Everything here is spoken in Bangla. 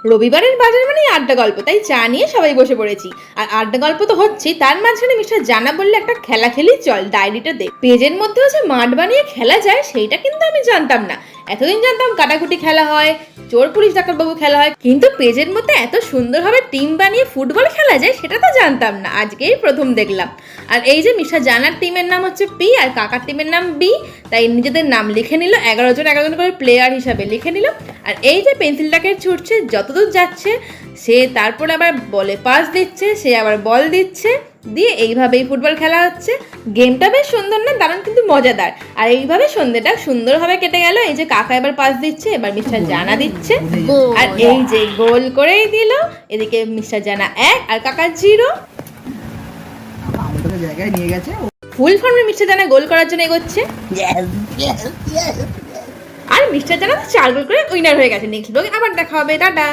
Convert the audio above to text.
রবিবারের বাজার মানে আড্ডা গল্প, তাই চা নিয়ে সবাই বসে পড়েছি। আর আড্ডা গল্প তো হচ্ছেই, তার মাঝখানে মিস্টার জানা বললে একটা খেলা খেলি চল, ডায়েরিটা দে। পেজের মধ্যেও যে মাঠ বানিয়ে খেলা যায় সেইটা কিন্তু আমি জানতাম না। এতদিন জানতাম কাটাকুটি খেলা হয়, চোর পুলিশ ডাকাতবাবু খেলা হয়, কিন্তু পেজের মধ্যে এত সুন্দরভাবে টিম বানিয়ে ফুটবল খেলা যায় সেটা তো জানতাম না, আজকেই প্রথম দেখলাম। আর এই যে মিস্টার জানার টিমের নাম হচ্ছে পি আর কাকার টিমের নাম বি, তাই নিজেদের নাম লিখে নিল, 11 জন করে প্লেয়ার হিসাবে লিখে নিল। আর এই যে পেন্সিলটাকে ছুটছে, যতদূর যাচ্ছে সে তারপর আবার বলে পাস দিচ্ছে, সে আবার বল দিচ্ছে, দিয়ে এইভাবেই ফুটবল খেলা হচ্ছে। গেমটা বেশ সুন্দর না, দারুণ কিন্তু মজাদার। আর এইভাবে সন্ধ্যেটা সুন্দরভাবে কেটে গেল। এই যে কাকা এবার পাস দিচ্ছে, এবার মিস্টার জানা দিচ্ছে, আর এই যে গোল করেই দিল। এদিকে মিস্টার জানা 1 আর কাকা 0। জায়গায় নিয়ে গেছে। ফুল ফর্মে মিস্টার জানা গোল করার জন্য এগোচ্ছে, আর মিস্টার জানা তো 4 গোল করে উইনার হয়ে গেছে। নেক্সট ব্লগে আবার দেখা হবে, টাটা।